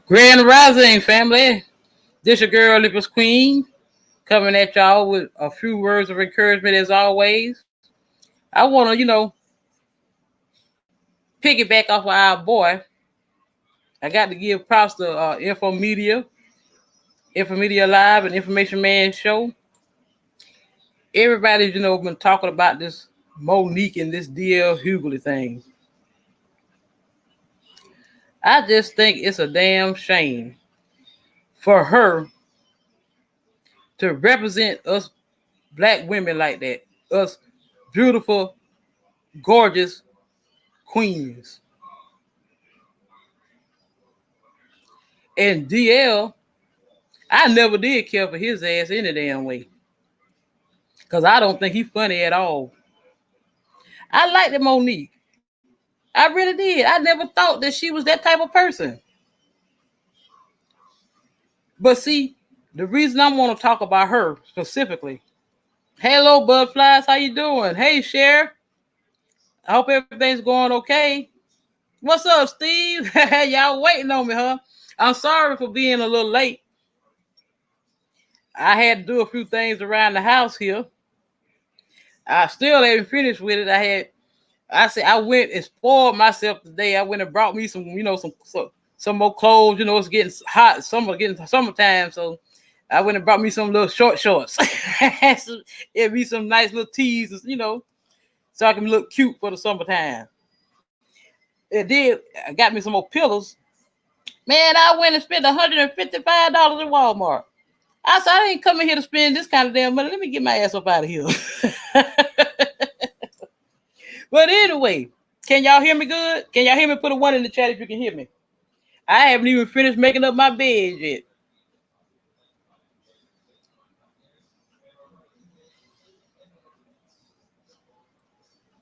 Grand Rising family. This your girl Lippers Queen coming at y'all with a few words of encouragement as always. I want to, piggyback off of our boy. I got to give props to Info Media Live and Information Man Show. Everybody's, been talking about this Monique and this DL Hughley thing. I just think it's a damn shame for her to represent us black women like that. Us beautiful, gorgeous queens. And DL, I never did care for his ass any damn way. Because I don't think he's funny at all. I liked the Monique. I really did. I never thought that she was that type of person. But see, the reason I want to talk about her specifically. Hello, Budflies. How you doing? Hey, Cher. I hope everything's going okay. What's up, Steve? Y'all waiting on me, huh? I'm sorry for being a little late. I had to do a few things around the house here. I still haven't finished with it. I went and spoiled myself today. I went and brought me some more clothes. It's getting hot. Summertime, so I went and brought me some little short shorts. It'd be some nice little tees, so I can look cute for the summertime. It did. I got me some more pillows. Man, I went and spent $155 at Walmart. I said, I ain't coming here to spend this kind of damn money. Let me get my ass up out of here. But anyway, can y'all hear me good? Can y'all hear me? Put a 1 in the chat if you can hear me. I haven't even finished making up my bed yet.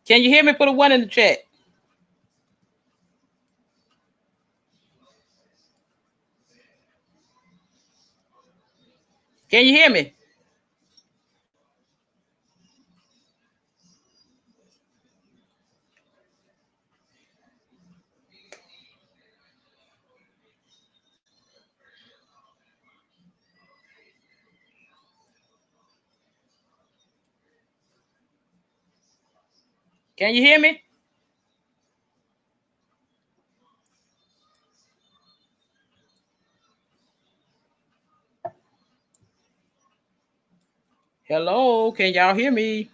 Can you hear me? Put a 1 in the chat. Can you hear me? Can you hear me? Hello, can y'all hear me?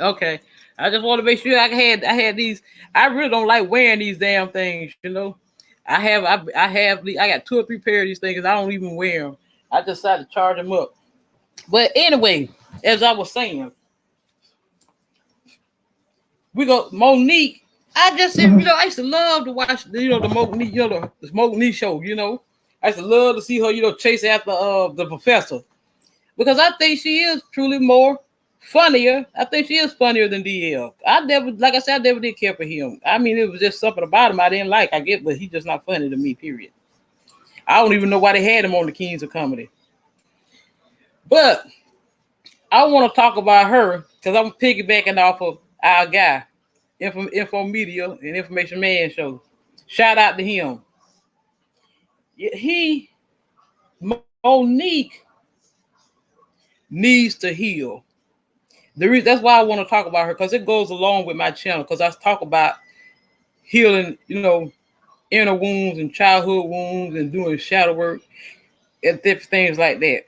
Okay. I just want to make sure I had these. I really don't like wearing these damn things, I got 2 or 3 pairs of these things. I don't even wear them. I just decided to charge them up. But anyway, as I was saying, we go Monique. I just said, I used to love to watch the Monique, the Monique show, I used to love to see her, chase after the professor. Because I think she is truly more funnier. I think she is funnier than DL. I never did care for him. I mean, it was just something about him I didn't like. I get, but he's just not funny to me, period. I don't even know why they had him on the Kings of Comedy. But I want to talk about her because I'm piggybacking off of our guy, Info Media and Information Man Show. Shout out to him. Monique needs to heal. That's why I want to talk about her, because it goes along with my channel, because I talk about healing, inner wounds and childhood wounds and doing shadow work and different things like that.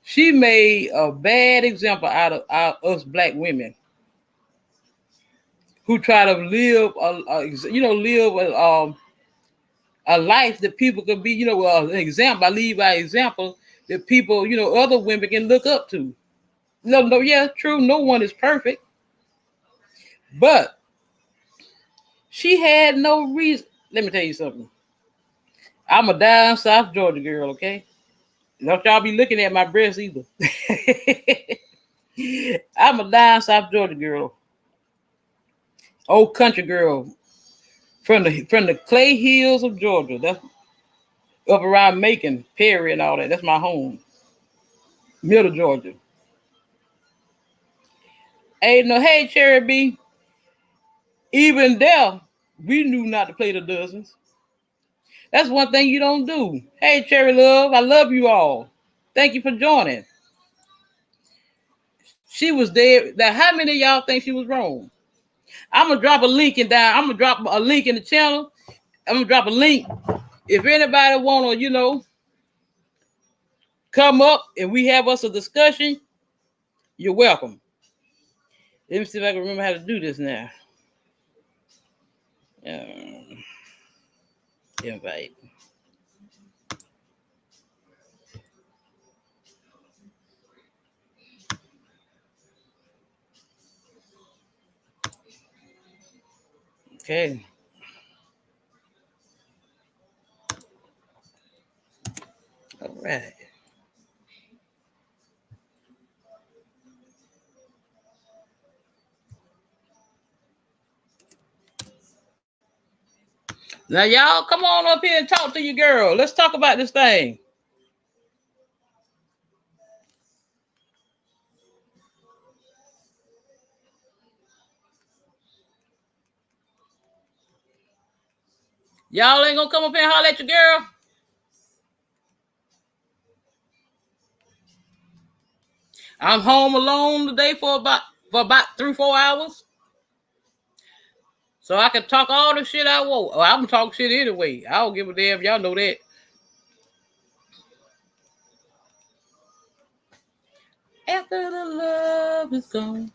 She made a bad example out of us black women who try to live a life that people could be, an example. I lead by example that people, other women can look up to. No, yeah, true. No one is perfect. But she had no reason. Let me tell you something. I'm a down South Georgia girl, okay? Don't y'all be looking at my breasts either. I'm a down South Georgia girl. Old country girl. From the clay hills of Georgia. That's up around Macon, Perry, and all that. That's my home. Middle Georgia. Ain't no, hey, Cherry B. Even there, we knew not to play the dozens. That's one thing you don't do. Hey, Cherry Love, I love you all. Thank you for joining. She was there. Now, how many of y'all think she was wrong? I'm gonna drop a link in down. I'm gonna drop a link in the channel. I'm gonna drop a link. If anybody wanna, come up and we have us a discussion, you're welcome. Let me see if I can remember how to do this now. Invite. Okay. All right. Now, y'all, come on up here and talk to your girl. Let's talk about this thing. Y'all ain't gonna come up here and holler at your girl? I'm home alone today for about 3-4 hours. So I can talk all the shit I want. Oh, I'm talking shit anyway. I don't give a damn. Y'all know that. After the love is gone.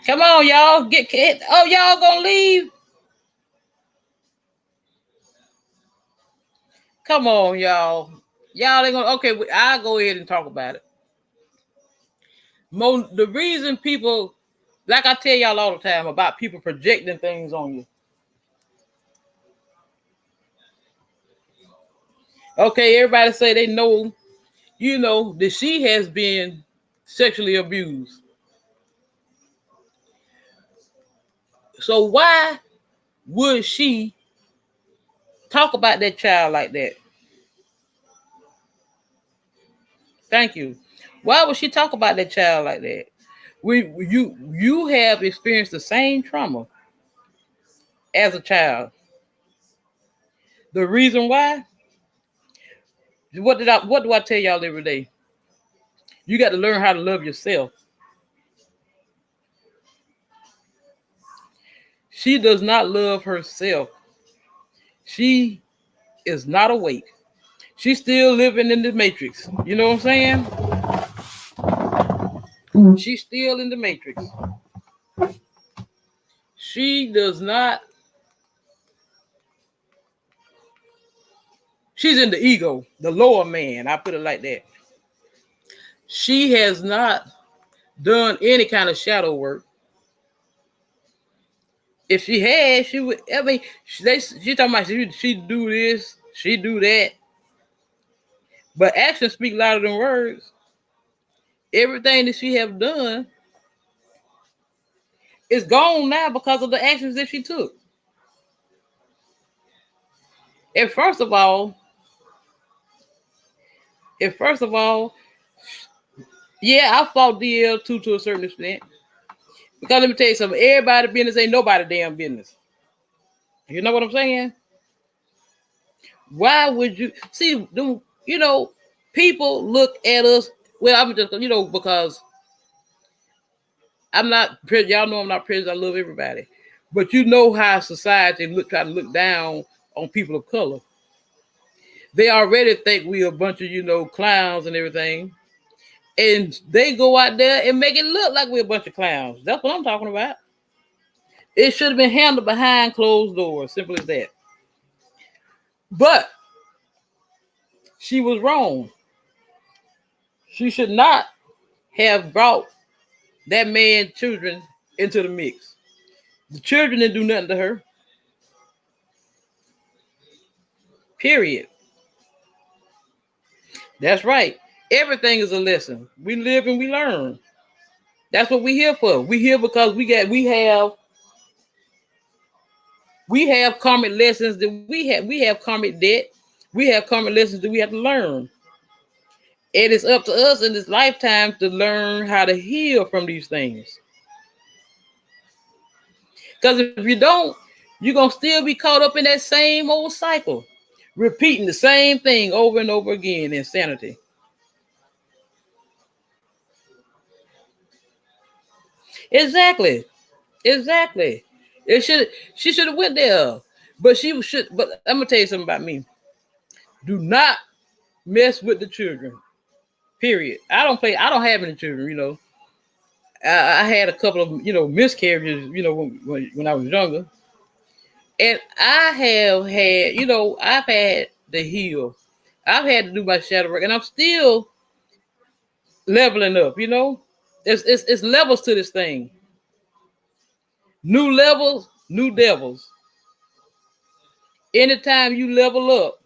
Come on, y'all. Get hit. Oh, y'all gonna leave? Come on, y'all. Y'all ain't gonna. Okay, I'll go ahead and talk about it. The reason people, like I tell y'all all the time about people projecting things on you. Okay, everybody say they know, that she has been sexually abused. So why would she talk about that child like that? Thank you. Why would she talk about that child like that? You have experienced the same trauma as a child. The reason why, what do I tell y'all every day? You got to learn how to love yourself. She does not love herself. She is not awake. She's still living in the matrix. You know what I'm saying? She's still in the matrix. She does not. She's in the ego, the lower man. I put it like that. She has not done any kind of shadow work. If she had, she would. I mean, she talking about she do this, she do that. But actions speak louder than words. Everything that she have done is gone now because of the actions that she took. And first of all, yeah, I fought DL2 to a certain extent. Because let me tell you something, everybody business ain't nobody damn business. You know what I'm saying? Why would you see them? People look at us. Well, I'm just because I'm not. Y'all know I'm not prejudiced. I love everybody, but you know how society try to look down on people of color. They already think we a bunch of clowns and everything, and they go out there and make it look like we're a bunch of clowns. That's what I'm talking about. It should have been handled behind closed doors. Simple as that. But she was wrong. She should not have brought that man's children into the mix. The children didn't do nothing to her. Period. That's right. Everything is a lesson. We live and we learn. That's what we're here for. We're here because we have karmic lessons that we have karmic debt. We have karmic lessons that we have to learn. It is up to us in this lifetime to learn how to heal from these things. Because if you don't, you're going to still be caught up in that same old cycle, repeating the same thing over and over again. Insanity. Exactly. Exactly. She should have went there. But she should, but I'm gonna tell you something about me. Do not mess with the children. Period. I don't have any children, I had a couple of, miscarriages, when I was younger. And I have had, I've had to heal. I've had to do my shadow work, and I'm still leveling up. It's levels to this thing. New levels, new devils. Anytime you level up,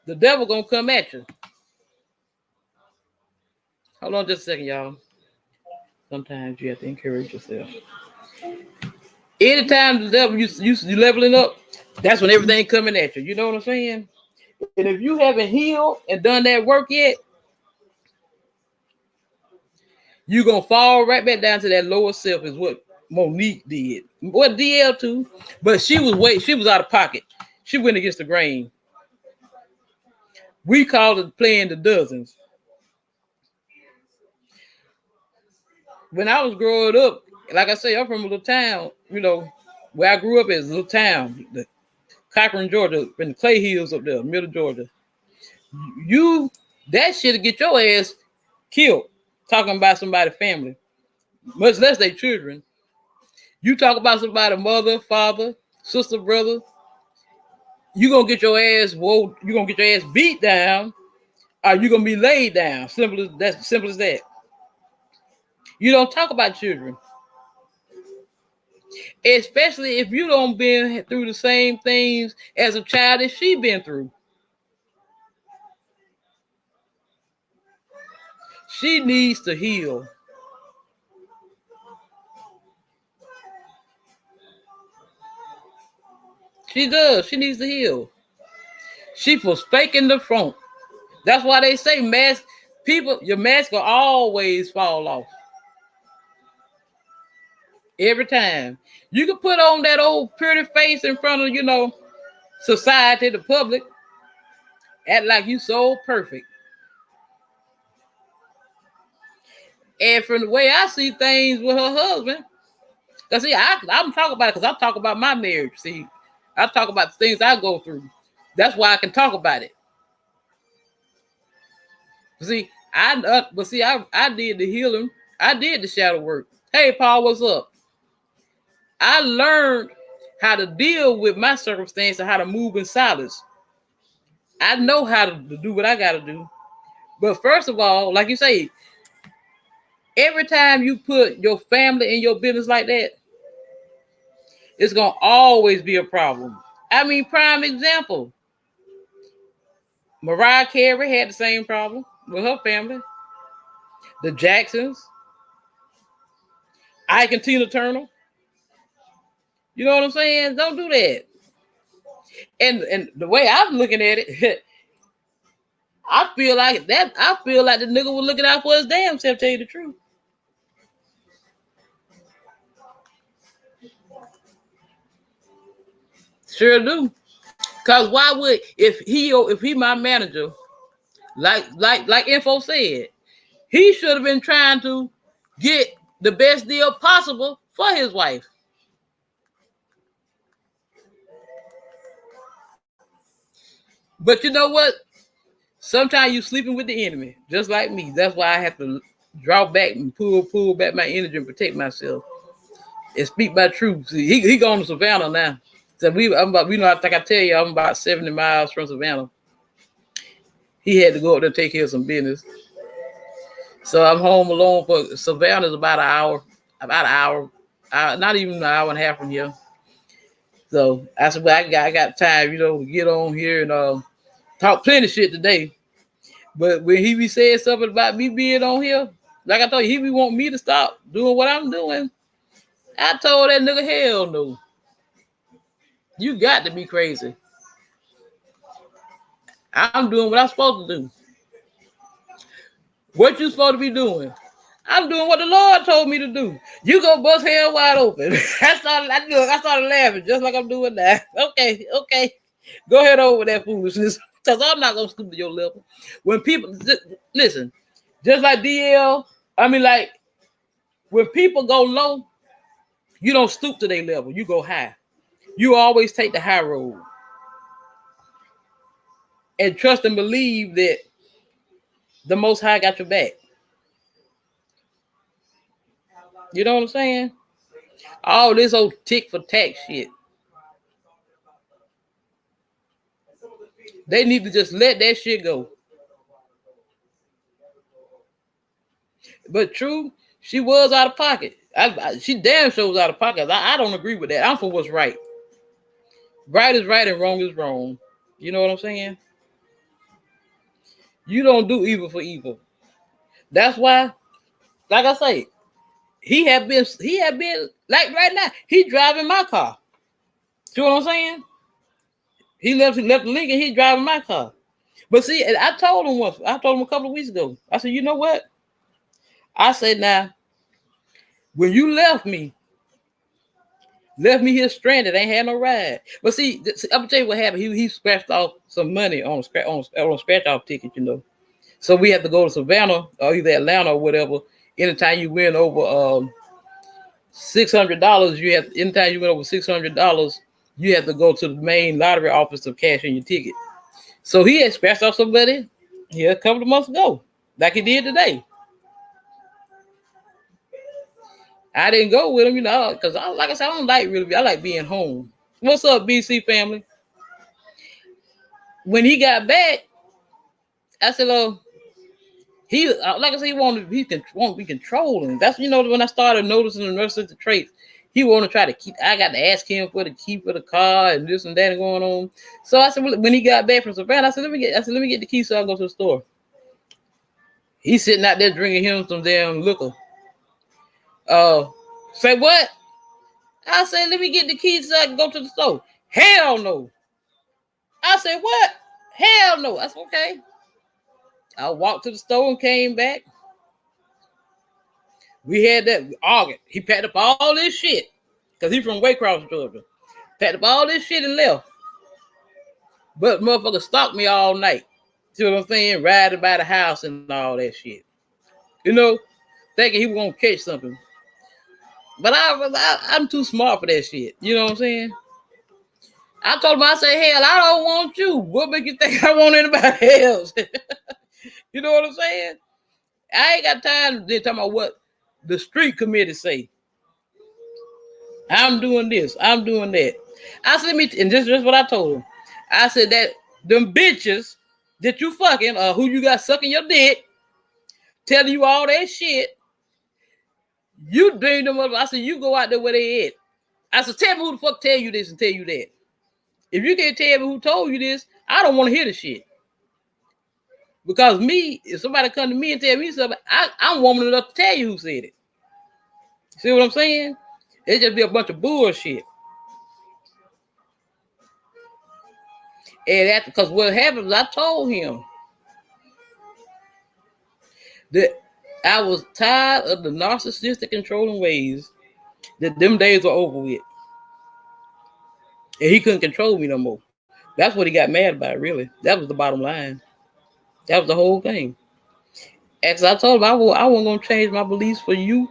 the devil gonna come at you. Hold on just a second, y'all. Sometimes you have to encourage yourself. Anytime the devil you leveling up, that's when everything coming at you. You know what I'm saying? And if you haven't healed and done that work yet, you're gonna fall right back down to that lower self, is what Monique did. What DL too, but she was out of pocket. She went against the grain. We called it playing the dozens. When I was growing up, like I say, I'm from a little town, where I grew up as a little town, the Cochran, Georgia, in the Clay Hills up there, middle Georgia. That shit'll get your ass killed talking about somebody's family, much less their children. You talk about somebody's mother, father, sister, brother, you're gonna get your ass you're gonna get your ass beat down, or you're gonna be laid down. Simple as that. You don't talk about children. Especially if you don't been through the same things as a child that she been through. She needs to heal. She does. She needs to heal. She was faking the front. That's why they say your mask will always fall off. Every time. You can put on that old pretty face in front of, society, the public, act like you so perfect. And from the way I see things with her husband, because see, I'm talking about it because I'm talking about my marriage. See, I talk about the things I go through. That's why I can talk about it. See, I did the healing. I did the shadow work. Hey, Paul, what's up? I learned how to deal with my circumstance and how to move in silence. I know how to do what I got to do. But first of all, like you say, every time you put your family in your business like that, it's going to always be a problem. I mean, prime example. Mariah Carey had the same problem with her family. The Jacksons. Ike and Tina Turner. You know what I'm saying? Don't do that. And the way I'm looking at it, I feel like the nigga was looking out for his damn self, tell you the truth. Sure do. Cause why would if he my manager, like Info said, he should have been trying to get the best deal possible for his wife. But you know what? Sometimes you sleeping with the enemy, just like me. That's why I have to draw back and pull back my energy and protect myself and speak my truth. See, he going to Savannah now. So I think I tell you, I'm about 70 miles from Savannah. He had to go up there and take care of some business. So I'm home alone. For Savannah's about an hour, not even an hour and a half from here. So I said, well, I got time, to get on here and talk plenty of shit today. But when he be saying something about me being on here, like I told you, he be wanting me to stop doing what I'm doing. I told that nigga, hell no. You got to be crazy. I'm doing what I'm supposed to do. What you supposed to be doing? I'm doing what the Lord told me to do. You go bust hell wide open. I started laughing just like I'm doing now. Okay. Go ahead over that foolishness. Because I'm not gonna stoop to your level. When people listen, just like DL, I mean, like when people go low, you don't stoop to their level, you go high. You always take the high road. And trust and believe that the Most High got your back. You know what I'm saying? All this old tick for tax shit. They need to just let that shit go. But true, she was out of pocket. She damn sure was out of pocket. I don't agree with that. I'm for what's right. Right is right and wrong is wrong. You know what I'm saying? You don't do evil for evil. That's why, like I say, he had been like right now, he driving my car. See what I'm saying? He left the Lincoln, he driving my car. But see, I told him a couple of weeks ago. I said, you know what? I said, now, when you left me here stranded, ain't had no ride. But see, I'm gonna tell you what happened. He scratched off some money on a scratch off ticket, you know. So we had to go to Savannah or either Atlanta or whatever. Anytime you win over $600, anytime you went over $600, you have to go to the main lottery office to cash in your ticket. So he had scratched off somebody here a couple of months ago, like he did today. I didn't go with him, you know, because like I said, I like being home. What's up, BC family? When he got back, I said, oh, he like I said, he won't be controlling. That's, you know, when I started noticing the rest of the traits, he want to try to keep. I got to ask him for the key for the car and this and that going on. So I said, when he got back from Savannah, I said, let me get the key so I can go to the store. He's sitting out there drinking him some damn liquor. Say what? I said, let me get the keys so I can go to the store. Hell no. I said, what? Hell no. I said, okay. I walked to the store and came back. We had that argument. He packed up all this shit because he's from Waycross, Georgia. Packed up all this shit and left. But motherfucker stalked me all night. See what I'm saying? Riding by the house and all that shit. You know, thinking he was going to catch something. But I'm too smart for that shit. You know what I'm saying? I told him, I said, hell, I don't want you. What make you think I want anybody else? You know what I'm saying? I ain't got time to talk about what the street committee say. I'm doing this. I'm doing that. I said, and this is what I told him. I said that them bitches that you fucking or who you got sucking your dick, telling you all that shit, you bring them up. I said, you go out there where they at. I said, tell me who the fuck tell you this and tell you that. If you can't tell me who told you this, I don't want to hear the shit. Because me, if somebody come to me and tell me something, I'm woman enough to tell you who said it. See what I'm saying? It just be a bunch of bullshit. And that's because what happened was I told him that I was tired of the narcissistic controlling ways, that them days were over with. And he couldn't control me no more. That's what he got mad about, really. That was the bottom line. That was the whole thing. As I told him, I wasn't going to change my beliefs for you.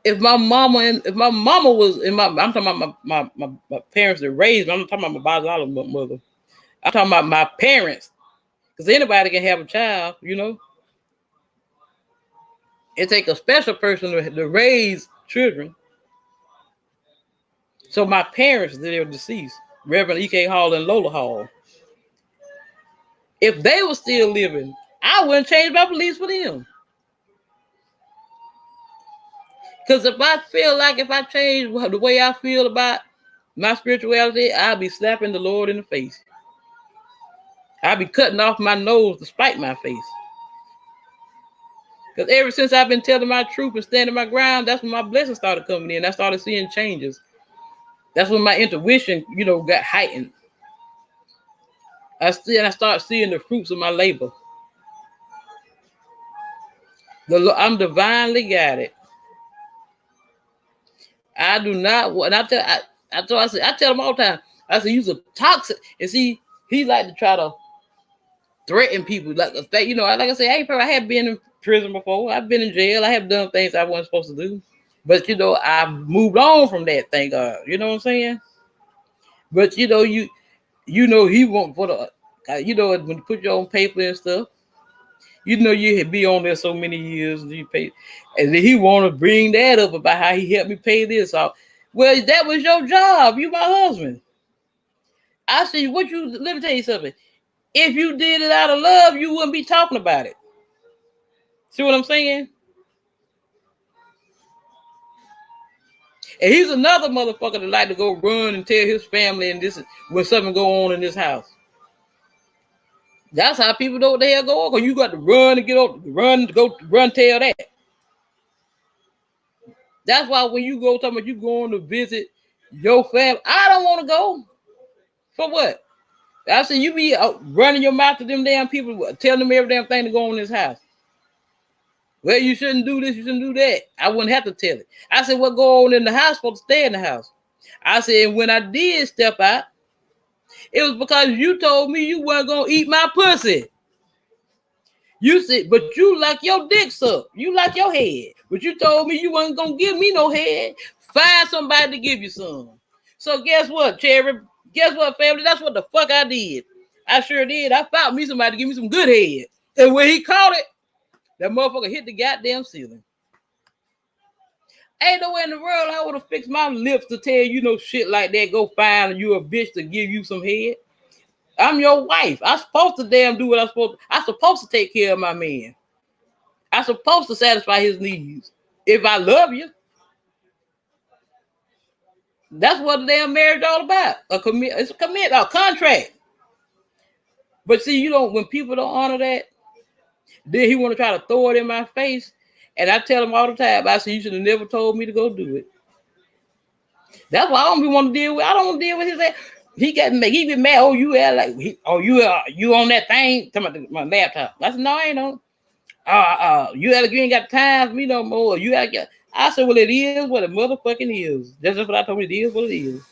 If my mama was I'm talking about my parents that raised me. I'm not talking about my biological mother. I'm talking about my parents. Because anybody can have a child, you know. It takes a special person to raise children. So my parents, they're deceased, Reverend E.K. Hall and Lola Hall. If they were still living, I wouldn't change my beliefs for them. Because if I feel like if I change the way I feel about my spirituality, I'll be slapping the Lord in the face. I'll be cutting off my nose to spite my face. Because ever since I've been telling my truth and standing my ground, that's when my blessings started coming in. I started seeing changes. That's when my intuition, you know, got heightened. I started seeing the fruits of my labor. I'm divinely guided. I do not want. I tell him all the time. I said, "You're toxic." And see, he like to try to threaten people. Like I say, hey, I have been in prison before. I've been in jail. I have done things I wasn't supposed to do. But I've moved on from that. Thank God. You know what I'm saying? But he won't for the. When you put your own paper and stuff, you be on there so many years and you pay, and then he want to bring that up about how he helped me pay this off. Well, that was your job. You my husband. I see let me tell you something. If you did it out of love, you wouldn't be talking about it. See what I'm saying? And he's another motherfucker that like to go run and tell his family and this when something go on in this house. That's how people know what the hell go on. Cause you got to run and tell that. That's why when you go talking about you going to visit your family, I don't want to go. For what? I said you be running your mouth to them damn people, telling them every damn thing to go on in this house. Well, you shouldn't do this, you shouldn't do that. I wouldn't have to tell it. I said, what go on in the house, supposed to stay in the house. I said, when I did step out, it was because you told me you weren't going to eat my pussy. You said, but you like your dick sucked. You like your head. But you told me you wasn't going to give me no head. Find somebody to give you some. So guess what, Cherry? Guess what, family? That's what the fuck I did. I sure did. I found me somebody to give me some good head. And when he caught it, that motherfucker hit the goddamn ceiling. Ain't no way in the world I would have fixed my lips to tell you shit like that. Go find you a bitch to give you some head. I'm your wife. I'm supposed to damn do what I'm supposed to. I'm supposed to take care of my man. I'm supposed to satisfy his needs. If I love you. That's what the damn marriage all about. It's a contract. But see, when people don't honor that, then he want to try to throw it in my face. And I tell him all the time, I say, you should have never told me to go do it. That's why I don't want to deal with. I don't want to deal with his ass. He get mad. Oh, you on that thing? Talking about my laptop. I said, no, I ain't on. You ain't got time for me no more. I said, well, it is what it motherfucking is. That's just what I told him. It is what it is.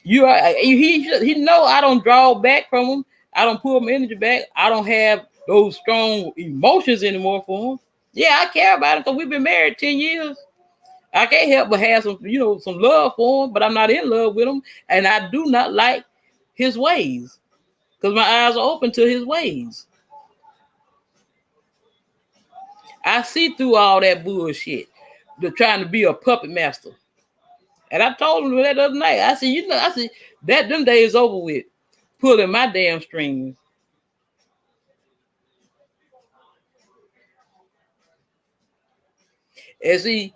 He know I don't draw back from him. I don't pull my energy back. I don't have those strong emotions anymore for him. Yeah, I care about him because we've been married 10 years. I can't help but have some love for him, but I'm not in love with him. And I do not like his ways because my eyes are open to his ways. I see through all that bullshit. They're trying to be a puppet master. And I told him that the other night. I said, that them days over with. Pulling my damn strings. And see,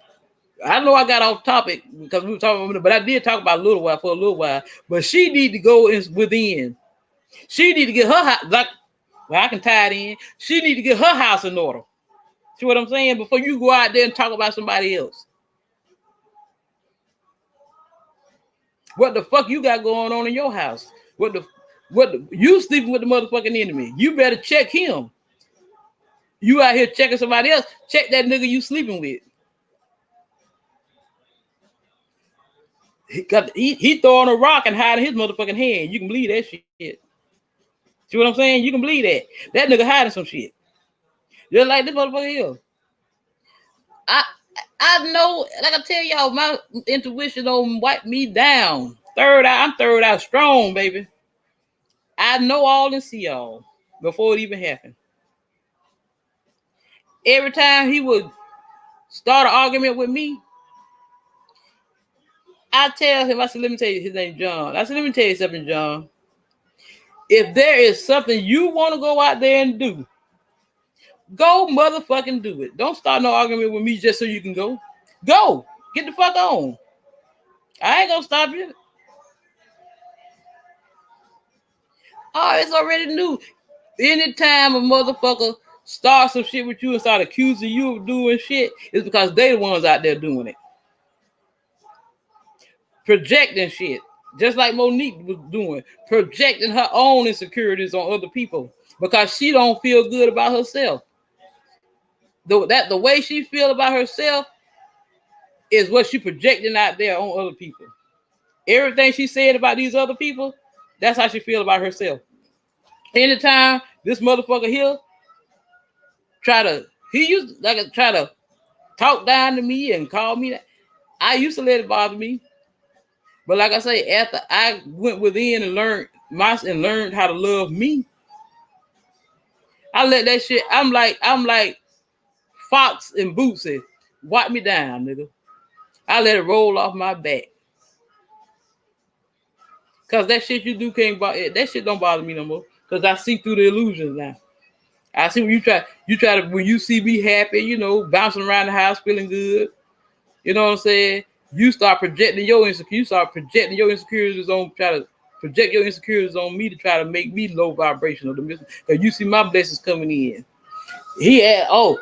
I know I got off topic because we were talking about it, but I did talk about for a little while. But she need to go within. She need to get her house, I can tie it in. She need to get her house in order. See what I'm saying? Before you go out there and talk about somebody else. What the fuck you got going on in your house? You sleeping with the motherfucking enemy. You better check him. You out here checking somebody else. Check that nigga you sleeping with. He throwing a rock and hiding his motherfucking hand. You can believe that shit. See what I'm saying? You can believe that. That nigga hiding some shit. Just like this motherfucker here. I know, like I tell y'all, my intuition don't wipe me down. I'm third out strong, baby. I know all and see all before it even happened. Every time he would start an argument with me, I tell him, I said, let me tell you, his name John. I said, let me tell you something, John. If there is something you want to go out there and do, go motherfucking do it. Don't start no argument with me just so you can go. Go. Get the fuck on. I ain't gonna stop you. Oh, it's already new. Anytime a motherfucker starts some shit with you and start accusing you of doing shit, it's because they the ones out there doing it. Projecting shit. Just like Monique was doing. Projecting her own insecurities on other people because she don't feel good about herself. the way she feel about herself is what she projecting out there on other people. Everything she said about these other people, that's how she feel about herself. Anytime this motherfucker here he used to try to talk down to me and call me that. I used to let it bother me. But like I say, after I went within and learned how to love me, I let that shit. I'm like Fox and Bootsy. Wipe me down, nigga. I let it roll off my back. Cause that shit you do can't bother. That shit don't bother me no more. Cause I see through the illusions now. I see when you try to when you see me happy, you know, bouncing around the house feeling good. You know what I'm saying? You start projecting your insecurities. You start projecting your insecurities on me to try to make me low vibrational. Because you see my blessings coming in. You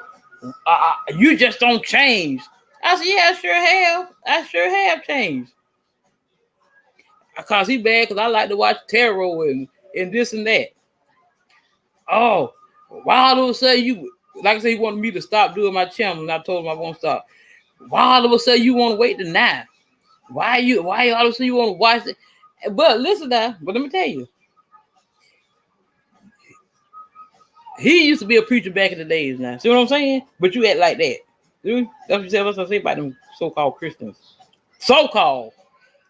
just don't change. I said, yeah, I sure have changed. Because he bad because I like to watch tarot and this and that. Oh, why all of a sudden you, like I said, he wanted me to stop doing my channel, and I told him I won't stop. Why all of a sudden you want to wait to now? Why all of a sudden you want to watch it? But listen now, but let me tell you. He used to be a preacher back in the days now. See what I'm saying? But you act like that. Dude, that's what I say about them so-called Christians. So-called.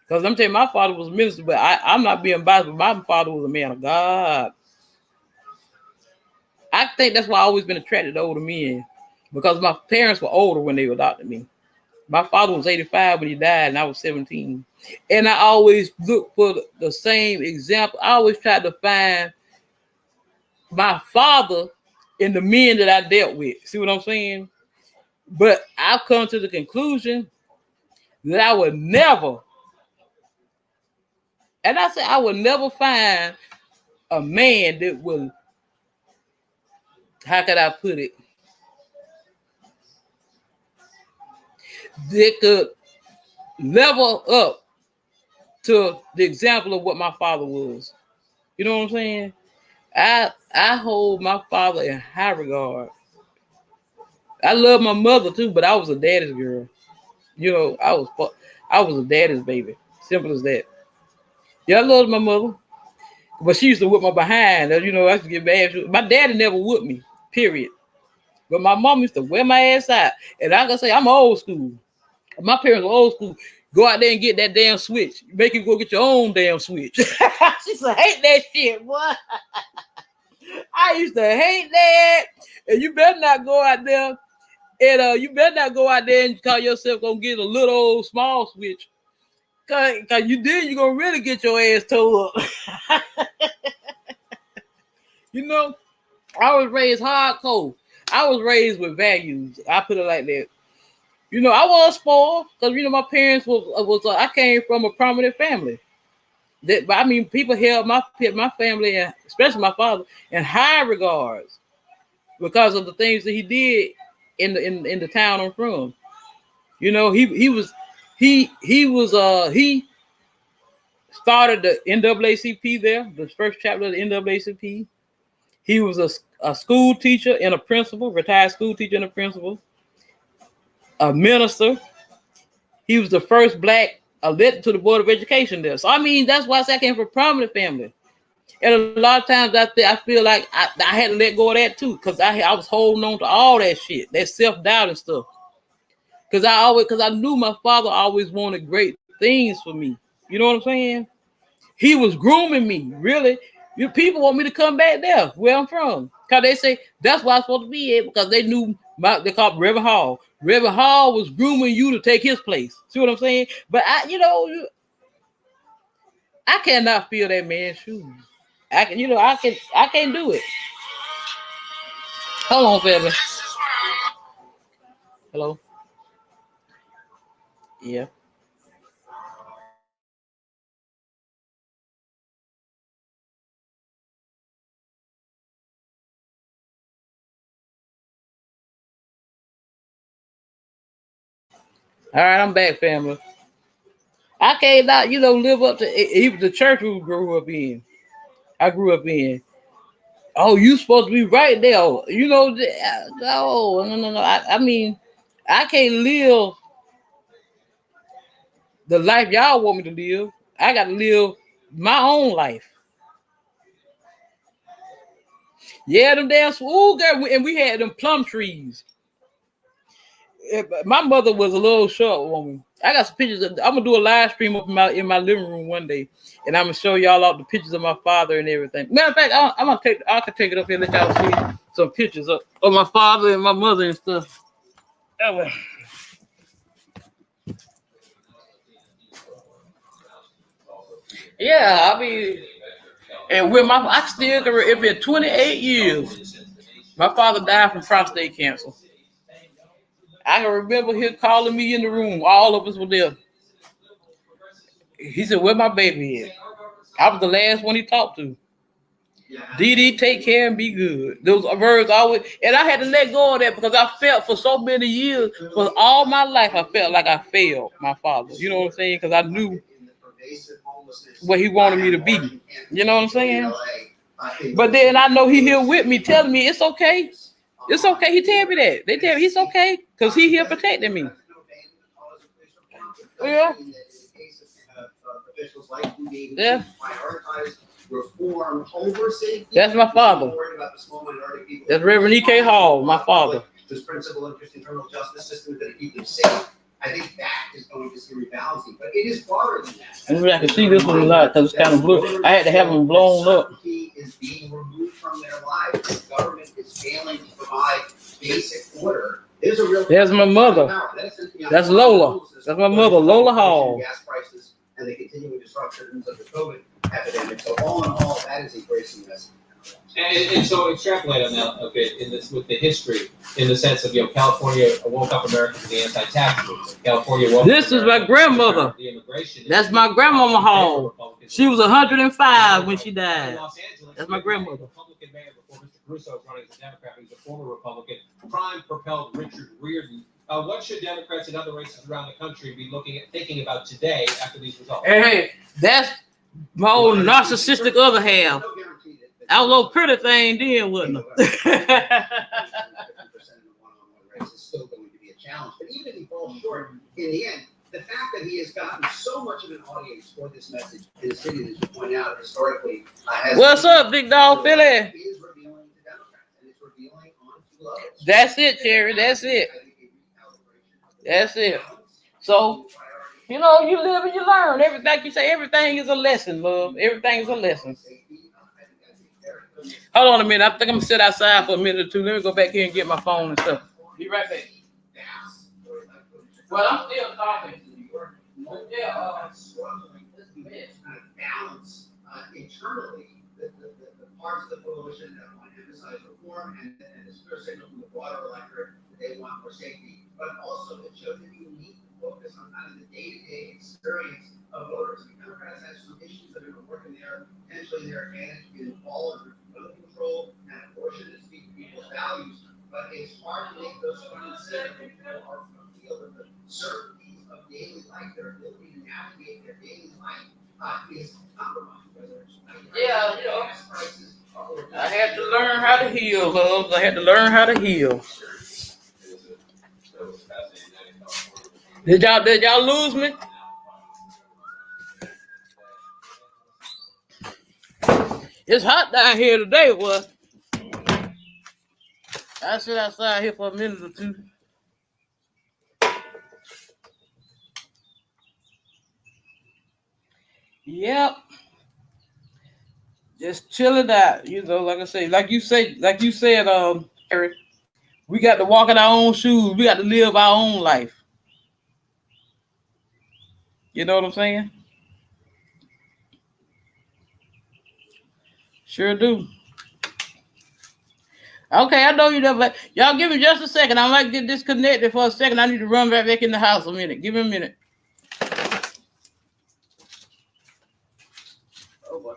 Because I'm telling you, my father was a minister, but I'm not being biased, but my father was a man of God. I think that's why I always been attracted to older men. Because my parents were older when they adopted me. My father was 85 when he died, and I was 17. And I always looked for the same example. I always tried to find my father in the men that I dealt with. See what I'm saying? But I've come to the conclusion that I would never, and I said I would never find a man that will, how could I put it, that could level up to the example of what my father was. You know what I'm saying? I hold my father in high regard. I love my mother too, but I was a daddy's girl. You know, I was a daddy's baby. Simple as that. Yeah, I loved my mother, but she used to whip my behind. You know, I used to get mad. My daddy never whipped me, period. But my mom used to wear my ass out. And I gotta say, I'm old school. My parents were old school. Go out there and get that damn switch. Make you go get your own damn switch. She used to hate that shit, boy. I used to hate that. And you better not go out there. And you better not go out there and call yourself gonna get a little old small switch. Cause you did, you're gonna really get your ass towed up. You know, I was raised hardcore. I was raised with values. I put it like that. You know, I was spoiled because, you know, my parents was I came from a prominent family. People held my family, and especially my father, in high regards because of the things that he did in the town I'm from. You know, he started the NAACP there, the first chapter of the NAACP. He was a school teacher and a principal, retired school teacher and a principal, a minister. He was the first black elected to the Board of Education there. So, I mean, that's why I say I came from a prominent family. And a lot of times I feel like I had to let go of that too, because I was holding on to all that shit, that self-doubt and stuff. Because I knew my father always wanted great things for me. You know what I'm saying? He was grooming me, really. People want me to come back there where I'm from. Because they say that's why I'm supposed to be at, because they knew they called Reverend Hall. Reverend Hall was grooming you to take his place. See what I'm saying? But I cannot feel that man's shoes. I can't do it. Hold on, family. Hello? Yeah. All right, I'm back, family. I cannot, live up to even the church we grew up in. I grew up in. Oh, you supposed to be right there. You know, oh, no. I mean, I can't live the life y'all want me to live. I got to live my own life. Yeah, them damn school girl, and we had them plum trees. My mother was a little short woman. I got some pictures. I'm gonna do a live stream up in my living room one day, and I'm gonna show y'all all the pictures of my father and everything. Matter of fact, I'm gonna take. I can take it up here and let y'all see some pictures of my father and my mother and stuff. Oh, yeah, I mean, and with I still can. It been 28 years. My father died from prostate cancer. I can remember him calling me in the room. All of us were there. He said, "Where my baby is?" I was the last one he talked to. DD, take care and be good. Those words always, and I had to let go of that because I felt for so many years, for all my life, I felt like I failed my father. You know what I'm saying? Because I knew what he wanted me to be. You know what I'm saying? But then I know he here with me, telling me it's okay. It's okay. He tell me that. They tell me it's okay because he here protecting me. Yeah. Yeah. That's my father. That's Reverend E.K. Hall, my father. This principle interest in criminal justice system is going to keep them safe. I think that is going to see rebalancing, but it is broader than that. Maybe I can see this one a lot because it's kind of blue. I had to have them blown up. Is being removed from their lives. The government is failing to provide basic order. There's my mother. That's Lola. That's my mother, Lola Hall. Gas prices and the continuing disruptions of the COVID epidemic. So all in all, that is a bracing message. And so extrapolate on that a bit in this with the history, in the sense of California woke up America to the anti-tax movement. California woke This is my grandmother. The immigration. That's my grandmama Hall. She was 105 when she died. That's my grandmother. Republican mayor before Mr. Caruso was running as a Democrat. He was a former Republican. Crime propelled Richard Reardon. What should Democrats in other races around the country be thinking about today after these results? Hey, that's my old narcissistic other half. I was a little pretty thing then, wasn't it? Still going to be a challenge, but even if he falls short in the end, the fact that he has gotten so much of an audience for this message in the city, as you point out, historically, what's up, big dog Philly? Is revealing to Democrats, and it's revealing on two levels. That's it, Terry. That's it. That's it. So, you know, you live and you learn. Like you say, everything is a lesson, love. Everything is a lesson. Hold on a minute. I think I'm gonna sit outside for a minute or two. Let me go back here and get my phone and stuff. Be right back. Well, I'm still talking. Yeah, balance internally the parts of the coalition that want to emphasize reform and a clear signal from the broader electorate that they want more safety, but also it shows that you need to focus on kind of the day-to-day experience of voters. The Democrats have some issues that are working there, potentially their advantage in all of gun control and abortion to speak to people's values, but it's hard to make those front and center when people are feel that the certainties of daily life, their ability to navigate their daily life is compromised. Yeah, you know, I had to learn how to heal, love. I had to learn how to heal. Did y'all lose me? It's hot down here today, boy. I sit outside here for a minute or two. Yep. Just chilling out, you know, like I say, like you said, Eric, we got to walk in our own shoes. We got to live our own life. You know what I'm saying? Sure do. Okay, I know you there, but y'all give me just a second. I might get disconnected for a second. I need to run back in the house a minute. Give me a minute. Oh boy.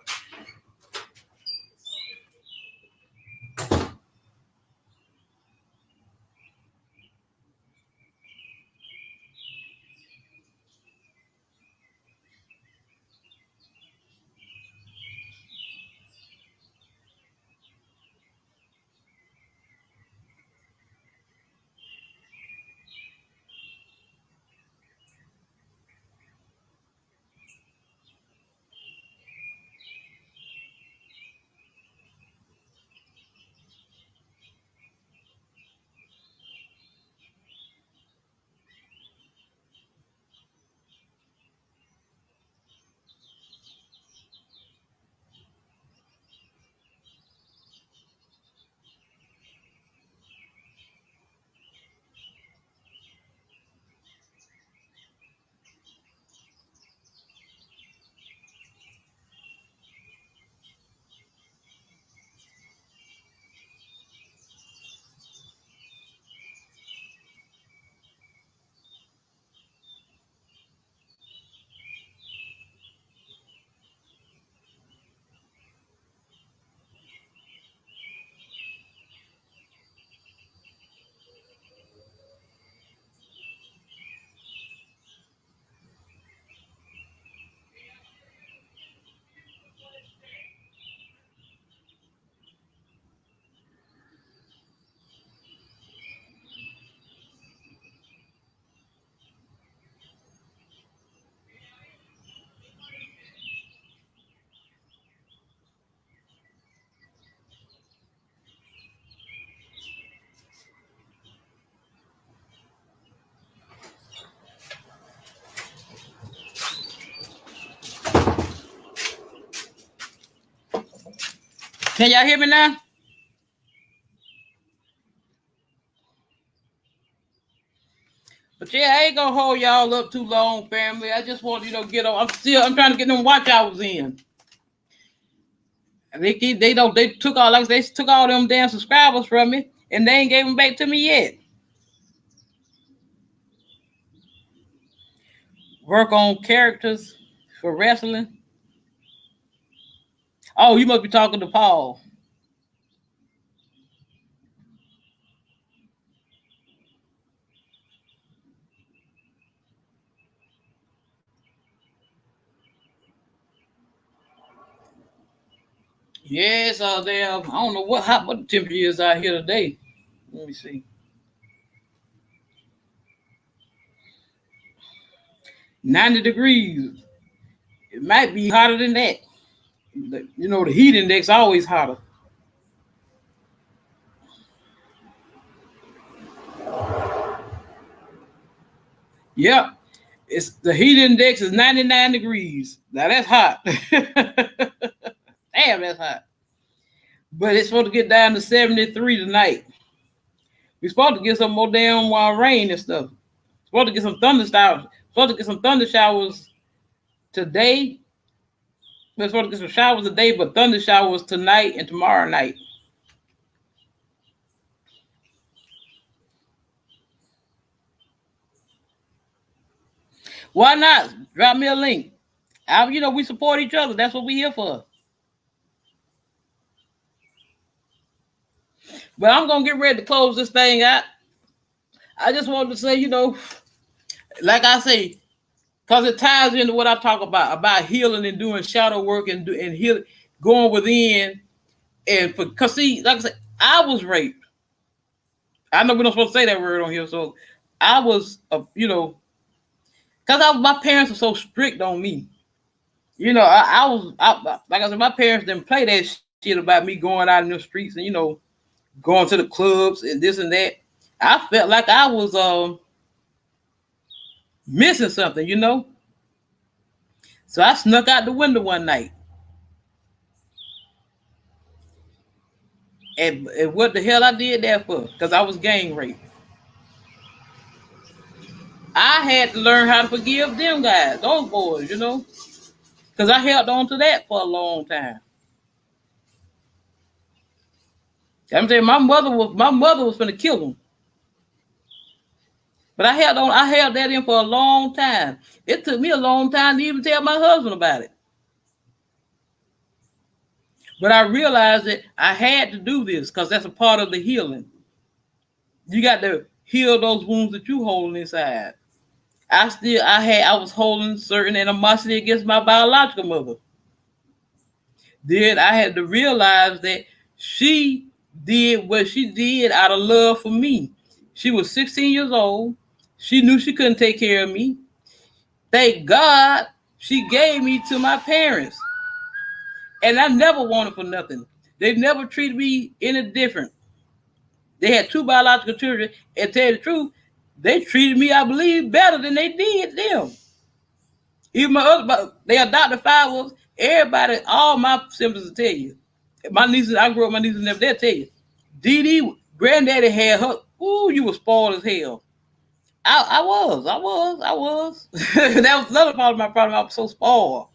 Can y'all hear me now? But yeah, I ain't gonna hold y'all up too long, family. I just want get on. I'm trying to get them watch hours in. They took all them damn subscribers from me, and they ain't gave them back to me yet. Work on characters for wrestling. Oh, you must be talking to Paul. Yes, there. I don't know what the temperature is out here today. Let me see. 90 degrees. It might be hotter than that. The heat index always hotter. Yep. It's the heat index is 99 degrees. Now that's hot. Damn, that's hot. But it's supposed to get down to 73 tonight. We're supposed to get some more damn rain and stuff. Supposed to get some thunder showers. Supposed to get some thunder showers today. We're supposed to get some showers today, but thunder showers tonight and tomorrow night. Why not? Drop me a link. We support each other. That's what we're here for. But I'm gonna get ready to close this thing out. I just wanted to say, like I say, because it ties into what I talk about healing and doing shadow work and healing, going within, and because see, like I said, I was raped. I know we're not supposed to say that word on here, so I was, because my parents were so strict on me. Like I said, my parents didn't play that shit about me going out in the streets and going to the clubs and this and that. I felt like I was missing something, So I snuck out the window one night. And what the hell I did that for? Because I was gang raped. I had to learn how to forgive them guys, those boys, because I held on to that for a long time. I'm saying my mother was gonna kill them. But I held that in for a long time. It took me a long time to even tell my husband about it. But I realized that I had to do this because that's a part of the healing. You got to heal those wounds that you holding inside. I was holding certain animosity against my biological mother. Then I had to realize that she did what she did out of love for me. She was 16 years old. She knew she couldn't take care of me. Thank God she gave me to my parents. And I never wanted for nothing. They never treated me any different. They had 2 biological children, and to tell you the truth, they treated me, I believe, better than they did them. Even they adopted 5 of us. Everybody, all my siblings will tell you. My nieces, I grew up, my nieces never, they'll tell you. Dee Dee, granddaddy had her, ooh, you were spoiled as hell. I was. That was another part of my problem. I was so spoiled.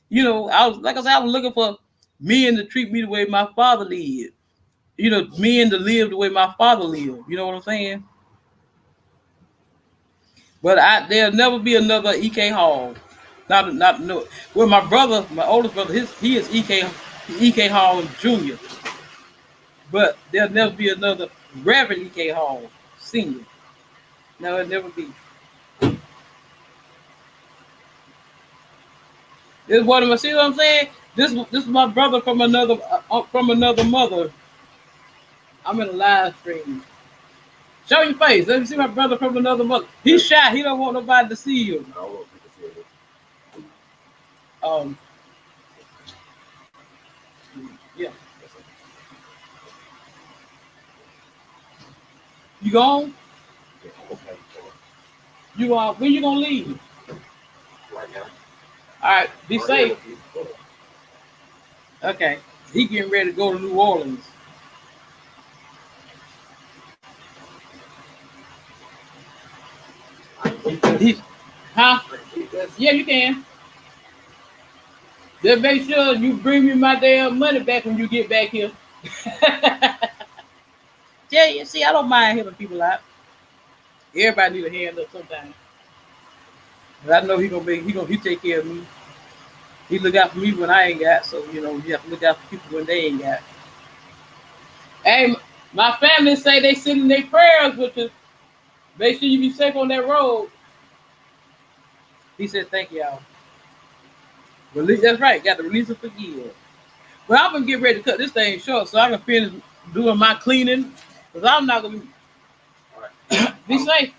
I was looking for men to treat me the way my father lived. Men to live the way my father lived. You know what I'm saying? But there'll never be another E.K. Hall. Not no. Well, my brother, my oldest brother, he is E.K. Hall Jr. But there'll never be another Reverend E.K. Hall Senior. No, it'll never be. This is what I'm. See what I'm saying? This is my brother from another mother. I'm in a live stream. Show your face. Let me see my brother from another mother. He's shy. He don't want nobody to see you. Yeah. You gone? When you gonna leave? Right now. All right. Be safe. Okay. He getting ready to go to New Orleans. He, huh? Yeah, you can. Just make sure you bring me my damn money back when you get back here. Yeah, you see, I don't mind helping people out. Everybody need a hand up sometimes. But I know he take care of me. He look out for me when I ain't got. So you have to look out for people when they ain't got. Hey, my family say they sending their prayers with you. Make sure you be safe on that road. He said, "Thank y'all." Release. That's right. Got to release and forgive. Well, I'm gonna get ready to cut this thing short so I can finish doing my cleaning. Cause I'm not gonna All right. be safe.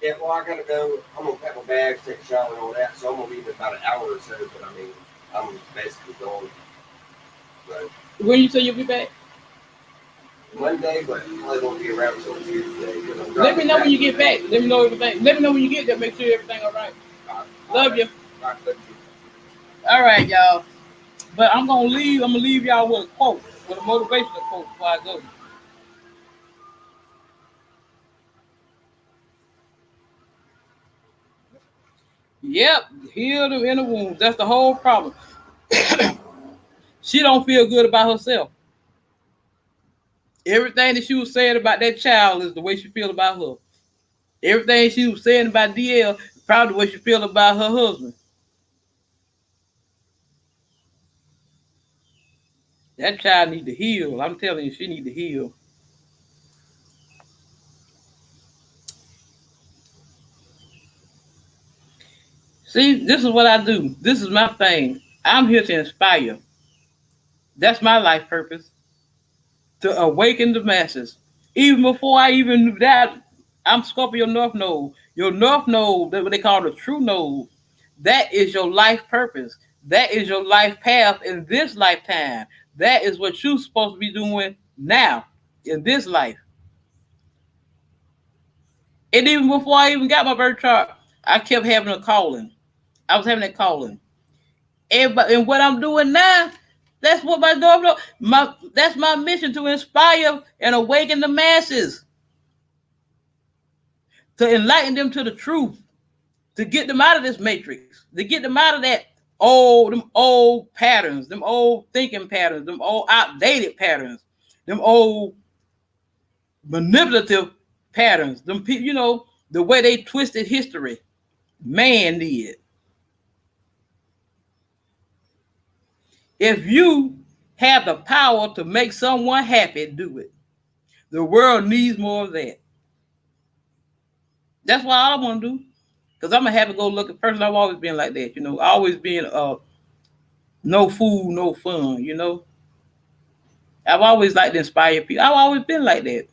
Yeah, well, I gotta go. I'm gonna pack my bags, take a shower, and all that. So I'm gonna leave in about an hour or so. But I mean, I'm basically going. So When you say you'll be back, Monday, but I probably won't be around until Tuesday. let me know when you get back. Let me know everything. Let me know when you get there. Make sure everything all right. Love you. All right, love you. All right, y'all. But I'm gonna leave. I'm gonna leave y'all with a quote, with a motivational quote before I go. Yep, heal them inner wounds. That's the whole problem. She don't feel good about herself. Everything that she was saying about that child is the way she feel about her. Everything she was saying about DL is probably the way she feel about her husband. That child need to heal. I'm telling you, she need to heal. See, this is what I do. This is my thing. I'm here to inspire. That's my life purpose. To awaken the masses. Even before I even knew that, I'm Scorpio North Node. Your North Node, that's what they call the true node. That is your life purpose. That is your life path in this lifetime. That is what you're supposed to be doing now in this life. And even before I even got my birth chart, I kept having a calling. I was having that calling. And what I'm doing now, that's what that's my mission, to inspire and awaken the masses, to enlighten them to the truth, to get them out of this matrix, to get them out of them old patterns, them old thinking patterns, them old outdated patterns, them old manipulative patterns, them people, the way they twisted history. Man did. If you have the power to make someone happy, do it. The world needs more of that. That's what I want to do. Because I'm a happy-go-lucky person. I've always been like that, always being no fool, no fun. I've always liked to inspire people. I've always been like that.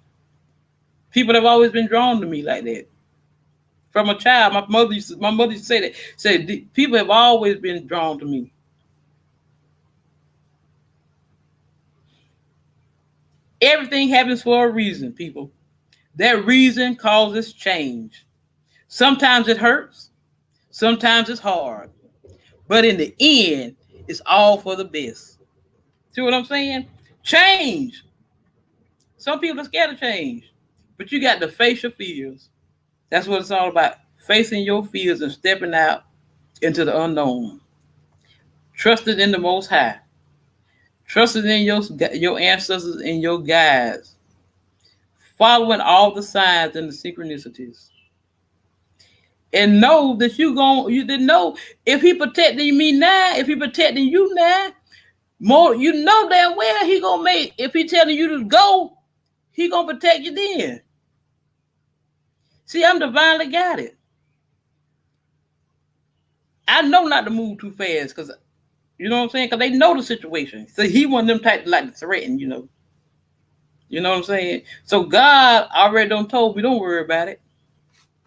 People have always been drawn to me like that. From a child, my mother used to say that. Say people have always been drawn to me. Everything happens for a reason, people. That reason causes change. Sometimes it hurts. Sometimes it's hard. But in the end, it's all for the best. See what I'm saying? Change. Some people are scared of change. But you got to face your fears. That's what it's all about. Facing your fears and stepping out into the unknown. Trusting in the Most High. Trusting in your ancestors and your guides. Following all the signs and the synchronicities. And know that you didn't know if he protecting me now, if he protecting you now, more damn well he gonna make, if he telling you to go, he gonna protect you then. See, I'm divinely guided. I know not to move too fast because you know what I'm saying? Because they know the situation. So he want them type like to threaten. You know what I'm saying? So God already done told me, don't worry about it.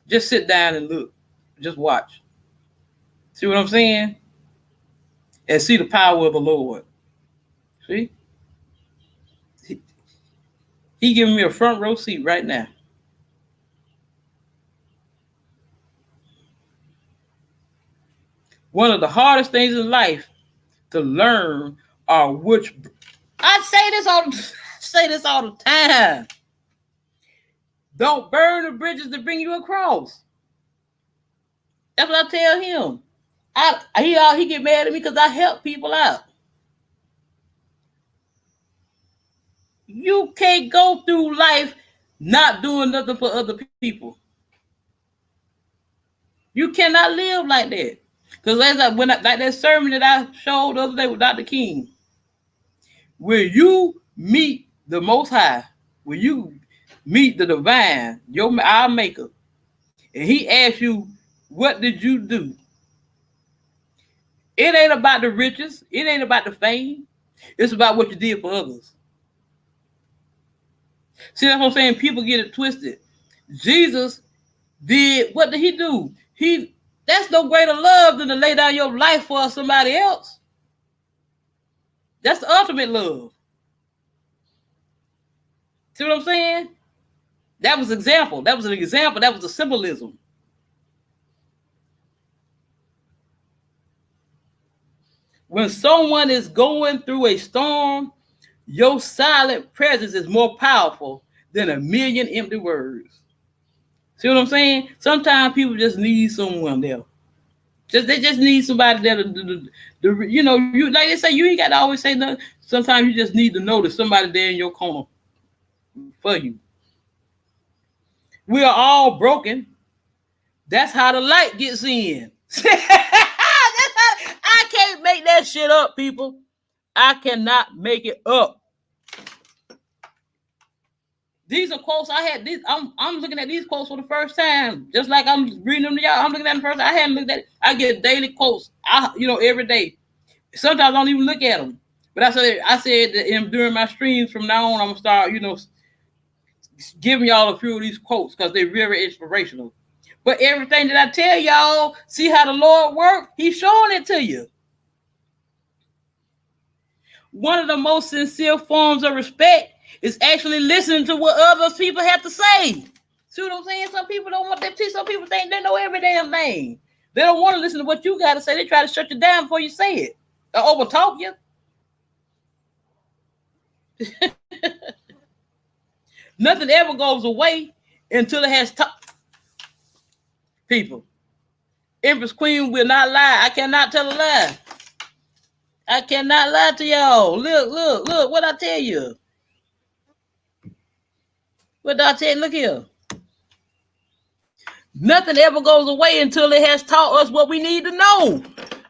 Just sit down and look. Just watch. See what I'm saying? And see the power of the Lord. See? He giving me a front row seat right now. One of the hardest things in life to learn are which I say this all the time. Don't burn the bridges that bring you across. That's what I tell him. He get mad at me because I help people out. You can't go through life not doing nothing for other people. You cannot live like that. Because like that sermon that I showed the other day with Dr. King, when you meet the Most High, when you meet the divine, our maker, and he asks you, what did you do? It ain't about the riches. It ain't about the fame. It's about what you did for others. See, that's what I'm saying? People get it twisted. Jesus did, what did he do? That's no greater love than to lay down your life for somebody else. That's the ultimate love. See what I'm saying? That was an example. That was a symbolism. When someone is going through a storm, your silent presence is more powerful than a million empty words. See what I'm saying? Sometimes people just need someone there. They just need somebody there you like they say, you ain't got to always say nothing. Sometimes you just need to know that somebody there in your corner for you. We are all broken. That's how the light gets in. I can't make that shit up, people. I cannot make it up. These are quotes I had. I'm looking at these quotes for the first time, just like I'm reading them to y'all. I'm looking at them first. I hadn't looked at it. I get daily quotes, every day. Sometimes I don't even look at them. But I said that during my streams from now on, I'm gonna start, giving y'all a few of these quotes because they're very inspirational. But everything that I tell y'all, see how the Lord works, he's showing it to you. One of the most sincere forms of respect is actually listening to what other people have to say. See what I'm saying? Some people don't want that tea. Some people think they know every damn thing. They don't want to listen to what you got to say. They try to shut you down before you say it or overtalk you. Nothing ever goes away until it has people. Empress Queen will not lie. I cannot tell a lie. I cannot lie to y'all. Look, what I tell you. What did I tell you? Look here. Nothing ever goes away until it has taught us what we need to know.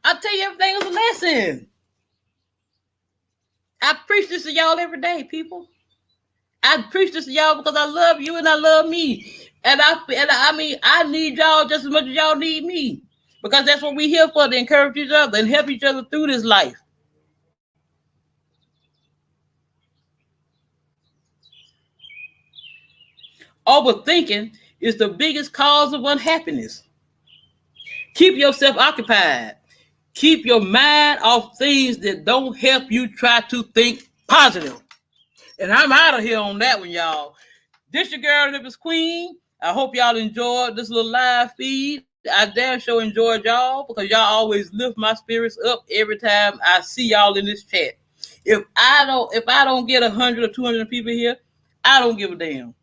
I tell you, everything is a lesson. I preach this to y'all every day, people. I preach this to y'all because I love you and I love me. And I need y'all just as much as y'all need me. Because that's what we're here for, to encourage each other and help each other through this life. Overthinking is the biggest cause of unhappiness. Keep yourself occupied. Keep your mind off things that don't help you try to think positive. And I'm out of here on that one, y'all. This your girl, Empress Queen. I hope y'all enjoyed this little live feed. I damn sure enjoyed y'all because y'all always lift my spirits up every time I see y'all in this chat. If I don't get 100 or 200 people here, I don't give a damn.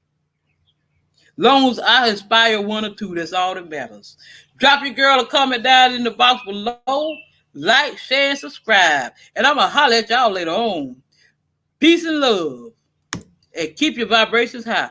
Long as I inspire one or two, that's all that matters. Drop your girl a comment down in the box below. Like, share, and subscribe. And I'm going to holler at y'all later on. Peace and love. And keep your vibrations high.